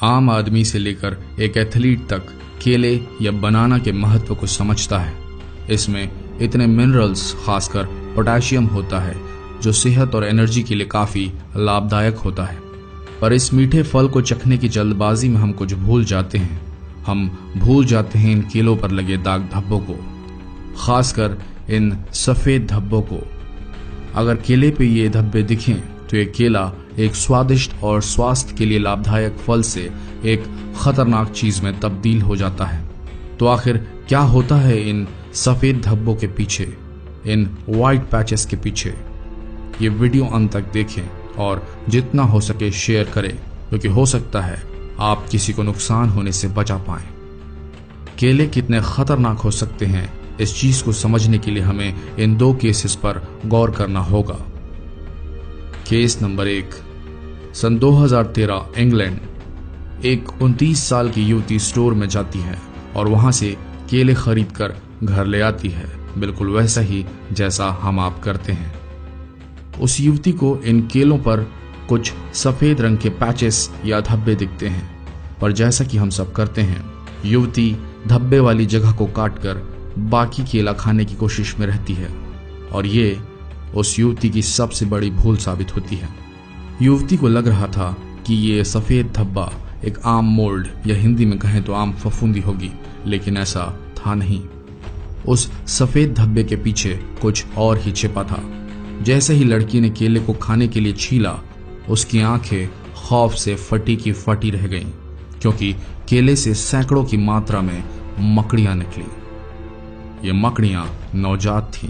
आम आदमी से लेकर एक एथलीट तक केले या बनाना के महत्व को समझता है। इसमें इतने मिनरल्स, खासकर पोटेशियम होता है जो सेहत और एनर्जी के लिए काफी लाभदायक होता है। पर इस मीठे फल को चखने की जल्दबाजी में हम कुछ भूल जाते हैं। हम भूल जाते हैं इन केलों पर लगे दाग धब्बों को, खासकर इन सफेद धब्बों को। अगर केले पे ये धब्बे दिखें तो ये केला एक स्वादिष्ट और स्वास्थ्य के लिए लाभदायक फल से एक खतरनाक चीज में तब्दील हो जाता है। तो आखिर क्या होता है इन सफेद धब्बों के पीछे, इन व्हाइट पैचेस के पीछे? ये वीडियो अंत तक देखें और जितना हो सके शेयर करें, क्योंकि हो सकता है आप किसी को नुकसान होने से बचा पाएं। केले कितने खतरनाक हो सकते हैं, इस चीज को समझने के लिए हमें इन दो केसेस पर गौर करना होगा। केस नंबर 1, सन 2013 इंग्लैंड। एक 29 साल की युवती स्टोर में जाती है और वहां से केले खरीदकर घर ले आती है, बिल्कुल वैसा ही जैसा हम आप करते हैं। उस युवती को इन केलों पर कुछ सफेद रंग के पैचेस या धब्बे दिखते हैं, पर जैसा कि हम सब करते हैं, युवती धब्बे वाली जगह को काटकर बाकी केला खाने की कोशिश में रहती है और ये उस युवती की सबसे बड़ी भूल साबित होती है। युवती को लग रहा था कि ये सफेद धब्बा एक आम मोल्ड या हिंदी में कहें तो आम फफूंदी होगी, लेकिन ऐसा था नहीं। उस सफेद धब्बे के पीछे कुछ और ही छिपा था। जैसे ही लड़की ने केले को खाने के लिए छीला, उसकी आंखें खौफ से फटी की फटी रह गईं, क्योंकि केले से सैकड़ों की मात्रा में मकड़ियां निकली। ये मकड़ियां नवजात थीं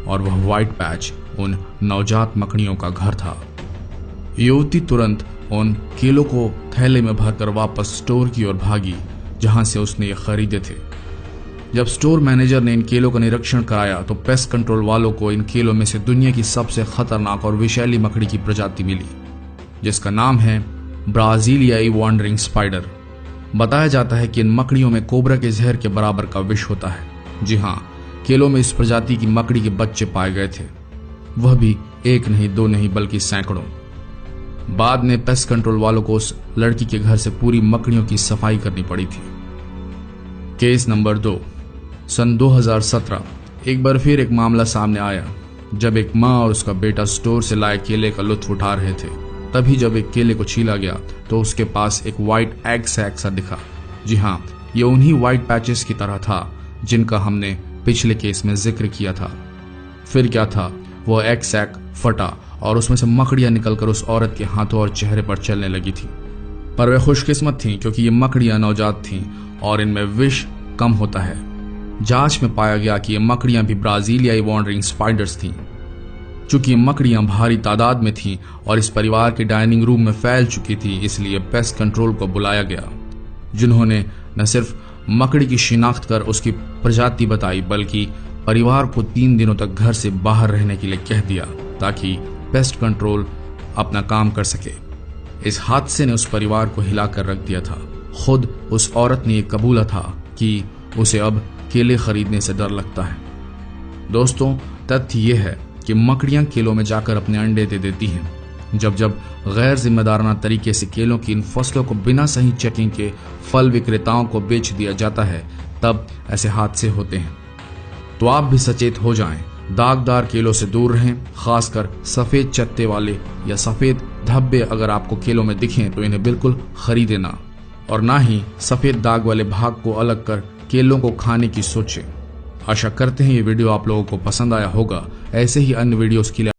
और वह व्हाइट पैच उन नवजात मकड़ियों का घर था। युवती तुरंत उन केलों को थैले में भरकर वापस स्टोर की ओर भागी जहां से उसने ये खरीदे थे। जब स्टोर मैनेजर ने इन केलों का निरीक्षण कराया तो पेस्ट कंट्रोल वालों को इन केलों में से दुनिया की सबसे खतरनाक और विषैली मकड़ी की प्रजाति मिली, जिसका नाम है ब्राजीलियाई वॉन्डरिंग स्पाइडर। बताया जाता है कि इन मकड़ियों में कोबरा के जहर के बराबर का विष होता है। जी हाँ, केलों में इस प्रजाति की मकड़ी के बच्चे पाए गए थे, वह भी एक नहीं, दो नहीं, बल्कि सैकड़ों। बाद में पेस्ट कंट्रोल वालों को उस लड़की के घर से पूरी मकड़ियों की सफाई करनी पड़ी थी। केस नंबर 2, सन 2017 एक बार फिर एक मामला सामने आया जब एक माँ और उसका बेटा स्टोर से लाए केले का लुत्फ उठा रहे थे। तभी जब एक केले को छीला गया तो उसके पास एक व्हाइट एग सैक सा दिखा। जी हाँ, ये उन्हीं व्हाइट पैचेस की तरह था जिनका हमने पिछले केस में जिक्र किया था। फिर क्या था, वो एग सैक फटा और उसमें से मकड़ियां निकलकर उस औरत के हाथों और चेहरे पर चलने लगी थी। पर वे खुशकिस्मत थीं, क्योंकि ये मकड़ियां नवजात थीं और इनमें विष कम होता है। जांच में पाया गया कि ये मकड़ियां भी ब्राजीलियाई वॉन्डरिंग स्पाइडर्स थीं। चूंकि ये मकड़ियां भारी तादाद में थीं और इस परिवार के डाइनिंग रूम में फैल चुकी थी, इसलिए पेस्ट कंट्रोल को बुलाया गया, जिन्होंने न सिर्फ मकड़ी की शिनाख्त कर उसकी प्रजाति बताई, बल्कि परिवार को 3 दिनों तक घर से बाहर रहने के लिए कह दिया ताकि पेस्ट कंट्रोल अपना काम कर सके। इस हादसे ने उस परिवार को हिलाकर रख दिया था। खुद उस औरत ने यह कबूला था कि उसे अब केले खरीदने से डर लगता है। दोस्तों, तथ्य यह है कि मकड़ियां केलों में जाकर अपने अंडे दे देती हैं। जब जब गैर जिम्मेदाराना तरीके से केलों की इन फसलों को बिना सही चेकिंग के फल विक्रेताओं को बेच दिया जाता है, तब ऐसे हादसे होते हैं। तो आप भी सचेत हो जाएं, दागदार केलों से दूर रहें, खासकर सफेद चत्ते वाले या सफेद धब्बे अगर आपको केलों में दिखें तो इन्हें बिल्कुल खरीदें ना, और ना ही सफेद दाग वाले भाग को अलग कर केलों को खाने की सोचें। आशा करते हैं ये वीडियो आप लोगों को पसंद आया होगा। ऐसे ही अन्य वीडियोस के लिए